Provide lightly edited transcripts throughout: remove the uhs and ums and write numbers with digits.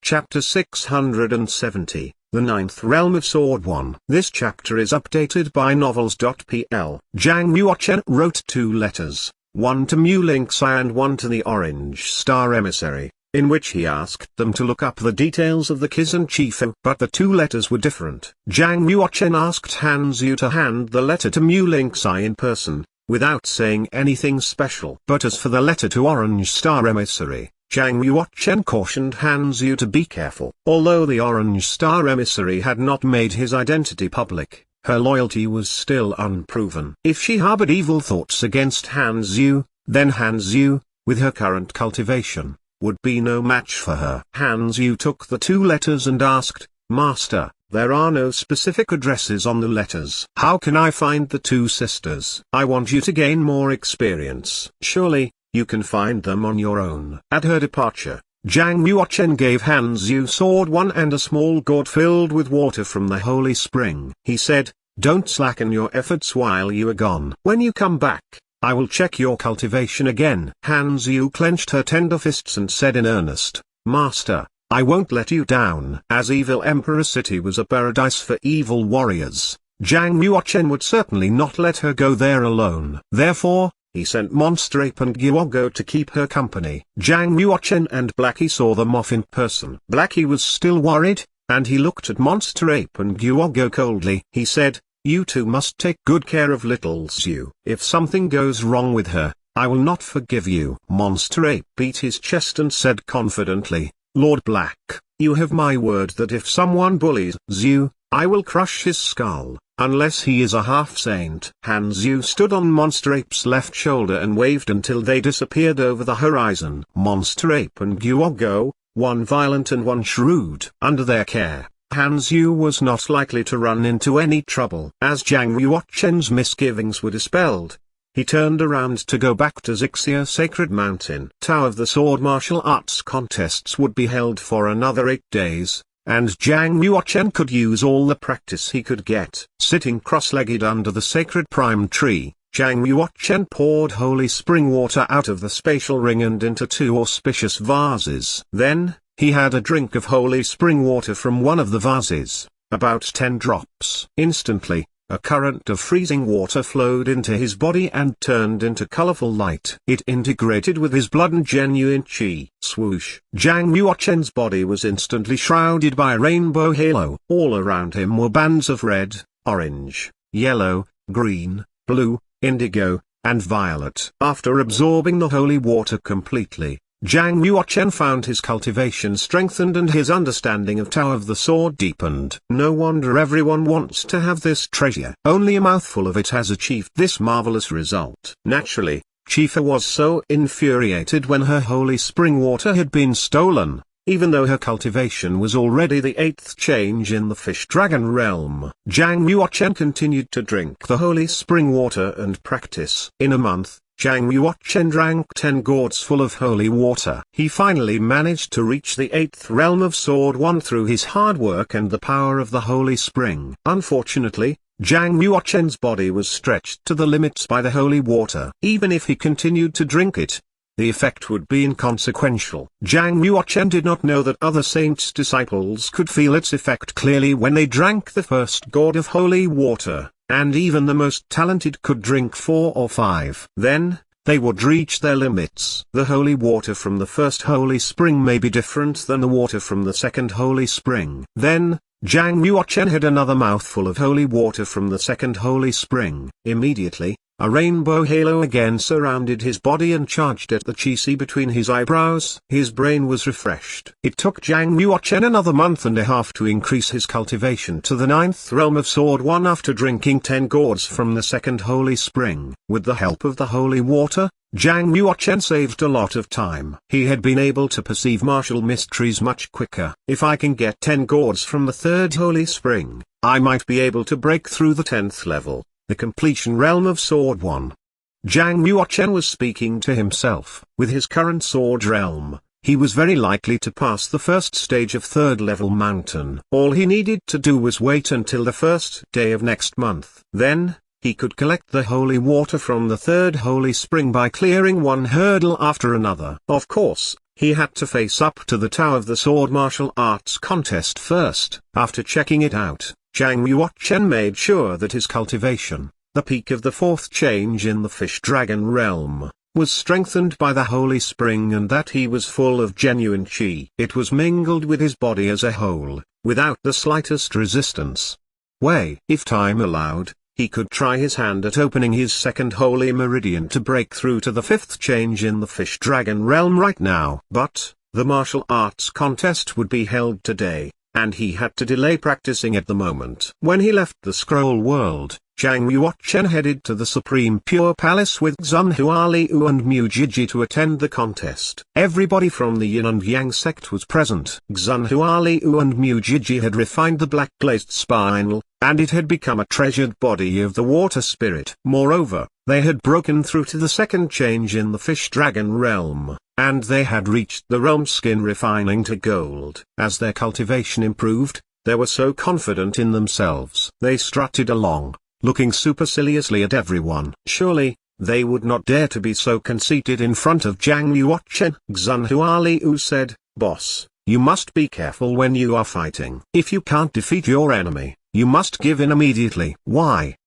Chapter 670, The Ninth Realm of Sword 1. This chapter is updated by Novels.pl. Zhang Yuochen wrote 2 letters, one to Mu Lingxi and one to the Orange Star Emissary, in which he asked them to look up the details of the Kizan Chifu. But the 2 letters were different. Zhang Yuochen asked Han Zu to hand the letter to Mu Lingxi in person, without saying anything special. But as for the letter to Orange Star Emissary, Zhang Yuochen cautioned Han Zu to be careful. Although the Orange Star Emissary had not made his identity public, her loyalty was still unproven. If she harbored evil thoughts against Han Zu, then Han Zu, with her current cultivation, would be no match for her. Han Zu took the 2 letters and asked, "Master, there are no specific addresses on the letters. How can I find the 2 sisters? I want you to gain more experience. Surely, you can find them on your own." At her departure, Zhang Yuochen gave Han Zu Sword 1 and a small gourd filled with water from the holy spring. He said, "Don't slacken your efforts while you are gone. When you come back, I will check your cultivation again." Han Zu clenched her tender fists and said in earnest, "Master, I won't let you down." As Evil Emperor City was a paradise for evil warriors, Zhang Yuochen would certainly not let her go there alone. Therefore, he sent Monster Ape and Guogo to keep her company. Zhang Yuochen and Blackie saw them off in person. Blackie was still worried, and he looked at Monster Ape and Guogo coldly. He said, "You 2 must take good care of little Zu. If something goes wrong with her, I will not forgive you." Monster Ape beat his chest and said confidently, "Lord Black, you have my word that if someone bullies Zu, I will crush his skull, unless he is a half-saint." Han Zu stood on Monster Ape's left shoulder and waved until they disappeared over the horizon. Monster Ape and Guogo, one violent and one shrewd. Under their care, Han Zu was not likely to run into any trouble. As Zhang Yuochen's misgivings were dispelled, he turned around to go back to Zixia Sacred Mountain. Tao of the Sword martial arts contests would be held for another 8 days, and Zhang Yuochen could use all the practice he could get. Sitting cross-legged under the sacred prime tree, Zhang Yuochen poured holy spring water out of the spatial ring and into 2 auspicious vases. Then, he had a drink of holy spring water from one of the vases, about 10 drops. Instantly, a current of freezing water flowed into his body and turned into colorful light. It integrated with his blood and genuine chi. Swoosh! Zhang Yuochen's body was instantly shrouded by a rainbow halo. All around him were bands of red, orange, yellow, green, blue, indigo, and violet. After absorbing the holy water completely, Zhang Yuochen found his cultivation strengthened and his understanding of Tao of the Sword deepened. No wonder everyone wants to have this treasure. Only a mouthful of it has achieved this marvelous result. Naturally, Chifa was so infuriated when her holy spring water had been stolen, even though her cultivation was already the 8th change in the Fish-Dragon realm. Zhang Yuochen continued to drink the holy spring water and practice. In a month, Zhang Yuochen drank 10 gourds full of holy water. He finally managed to reach the 8th realm of Sword 1 through his hard work and the power of the holy spring. Unfortunately, Zhang Yuochen's body was stretched to the limits by the holy water. Even if he continued to drink it, the effect would be inconsequential. Zhang Yuochen did not know that other saints' disciples could feel its effect clearly when they drank the first gourd of holy water, and even the most talented could drink 4 or 5. Then, they would reach their limits. The holy water from the first holy spring may be different than the water from the second holy spring. Then, Zhang Yuochen had another mouthful of holy water from the second holy spring. Immediately, a rainbow halo again surrounded his body and charged at the chi between his eyebrows. His brain was refreshed. It took Zhang Yuochen another month and a half to increase his cultivation to the 9th realm of Sword 1 after drinking 10 gourds from the second holy spring. With the help of the holy water, Zhang Yuochen saved a lot of time. He had been able to perceive martial mysteries much quicker. If I can get 10 gourds from the 3rd holy spring, I might be able to break through the 10th level, the completion realm of Sword 1. Zhang Yuochen was speaking to himself. With his current sword realm, he was very likely to pass the first stage of 3rd level mountain. All he needed to do was wait until the first day of next month. Then, he could collect the holy water from the 3rd holy spring by clearing one hurdle after another. Of course, he had to face up to the Tao of the Sword martial arts contest first. After checking it out, Zhang Yuochen made sure that his cultivation, the peak of the fourth change in the Fish Dragon realm, was strengthened by the Holy Spring and that he was full of genuine qi. It was mingled with his body as a whole, without the slightest resistance. If time allowed, he could try his hand at opening his second holy meridian to break through to the fifth change in the Fish Dragon realm right now. But, the martial arts contest would be held today, and he had to delay practicing at the moment. When he left the scroll world, Zhang Yuochen headed to the Supreme Pure Palace with Xunhua Liu and Mu Jiji to attend the contest. Everybody from the Yin and Yang sect was present. Xunhua Liu and Mu Jiji had refined the black glazed spinel, and it had become a treasured body of the water spirit. Moreover, they had broken through to the second change in the Fish Dragon realm, and they had reached the realm skin refining to gold. As their cultivation improved, they were so confident in themselves. They strutted along, looking superciliously at everyone. Surely, they would not dare to be so conceited in front of Zhang Yuochen. Xunhua Liu said, "Boss, you must be careful when you are fighting. If you can't defeat your enemy, you must give in immediately." "Why?"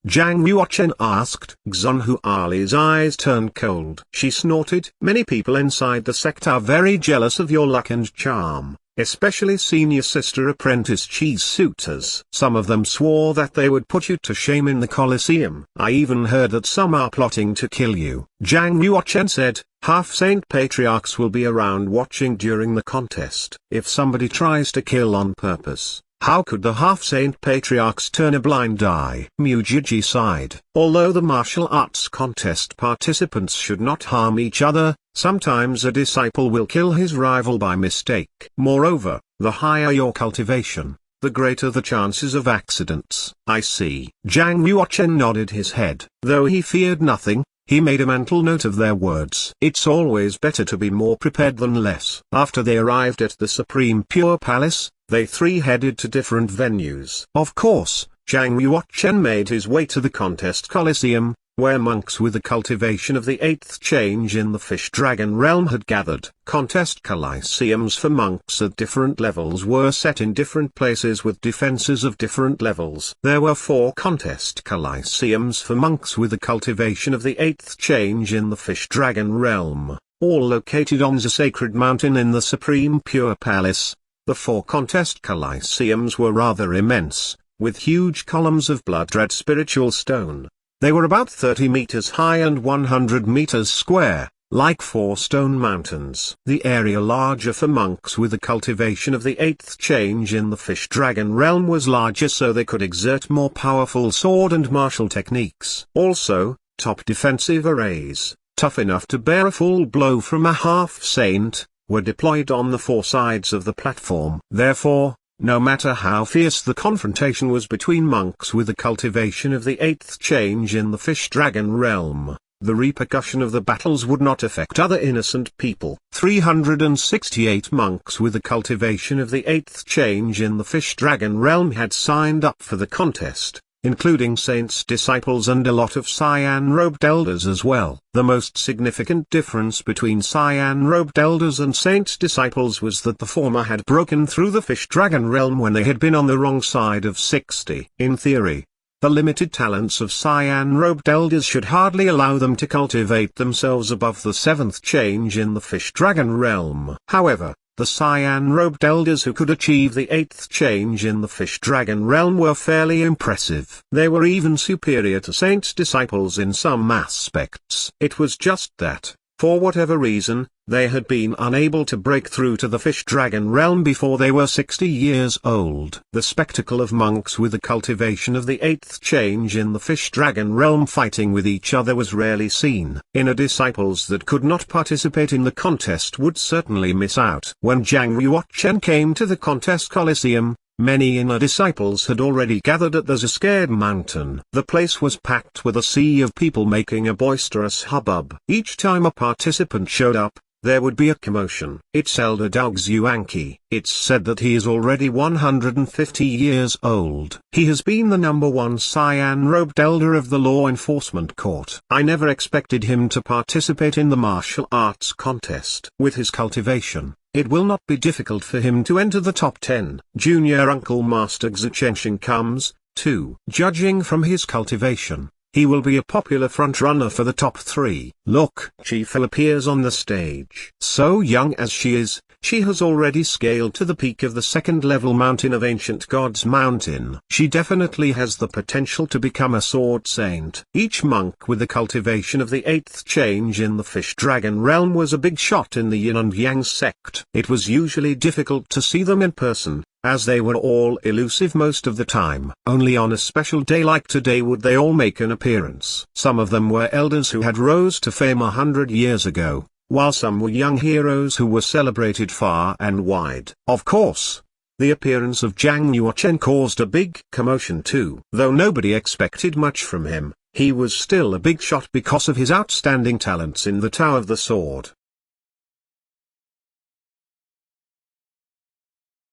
Zhang Yuochen asked. Xunhua Li's eyes turned cold. She snorted. "Many people inside the sect are very jealous of your luck and charm, especially senior sister apprentice cheese suitors. Some of them swore that they would put you to shame in the Colosseum. I even heard that some are plotting to kill you." Zhang Yuochen said, "Half-saint patriarchs will be around watching during the contest. If somebody tries to kill on purpose, how could the half-saint patriarchs turn a blind eye?" Mu Jiji sighed. "Although the martial arts contest participants should not harm each other, sometimes a disciple will kill his rival by mistake. Moreover, the higher your cultivation, the greater the chances of accidents." "I see." Zhang Yuochen nodded his head. Though he feared nothing, he made a mental note of their words. It's always better to be more prepared than less. After they arrived at the Supreme Pure Palace, they three headed to different venues. Of course, Zhang Yuochen made his way to the contest Colosseum, where monks with the cultivation of the eighth change in the Fish Dragon realm had gathered. Contest Colosseums for monks at different levels were set in different places with defenses of different levels. There were 4 contest Colosseums for monks with the cultivation of the eighth change in the Fish Dragon realm, all located on the sacred mountain in the Supreme Pure Palace. The 4 contest Colosseums were rather immense, with huge columns of blood-red spiritual stone. They were about 30 meters high and 100 meters square, like 4 stone mountains. The area larger for monks with the cultivation of the eighth change in the Fish Dragon realm was larger so they could exert more powerful sword and martial techniques. Also, top defensive arrays, tough enough to bear a full blow from a half-saint, were deployed on the 4 sides of the platform. Therefore, no matter how fierce the confrontation was between monks with the cultivation of the eighth change in the Fish Dragon realm, the repercussion of the battles would not affect other innocent people. 368 monks with the cultivation of the eighth change in the Fish Dragon realm had signed up for the contest, including saints' disciples and a lot of cyan-robed elders as well. The most significant difference between cyan-robed elders and saints' disciples was that the former had broken through the Fish Dragon realm when they had been on the wrong side of 60. In theory, the limited talents of cyan-robed elders should hardly allow them to cultivate themselves above the 7th change in the Fish Dragon realm. However, the cyan-robed elders who could achieve the 8th change in the Fish Dragon realm were fairly impressive. They were even superior to saints' disciples in some aspects. It was just that, for whatever reason, they had been unable to break through to the Fish Dragon realm before they were 60 years old. The spectacle of monks with the cultivation of the 8th change in the Fish Dragon realm fighting with each other was rarely seen. Inner disciples that could not participate in the contest would certainly miss out. When Zhang Yuochen came to the contest Colosseum, many inner disciples had already gathered at the Zascared Mountain. The place was packed with a sea of people making a boisterous hubbub. Each time a participant showed up, there would be a commotion. Its elder dog Xuanqi. It's said that he is already 150 years old. He has been the #1 cyan-robed elder of the law enforcement court. I never expected him to participate in the martial arts contest. With his cultivation, it will not be difficult for him to enter the top 10. Junior Uncle Master Xuanqing comes, too. Judging from his cultivation, he will be a popular front-runner for the top 3. Look, Qifei appears on the stage. So young as she is, she has already scaled to the peak of the 2nd-level mountain of Ancient Gods Mountain. She definitely has the potential to become a sword saint. Each monk with the cultivation of the 8th change in the Fish Dragon realm was a big shot in the Yin and Yang sect. It was usually difficult to see them in person, as they were all elusive most of the time. Only on a special day like today would they all make an appearance. Some of them were elders who had rose to fame 100 years ago, while some were young heroes who were celebrated far and wide. Of course, the appearance of Zhang Yuochen caused a big commotion too. Though nobody expected much from him, he was still a big shot because of his outstanding talents in the Tao of the Sword.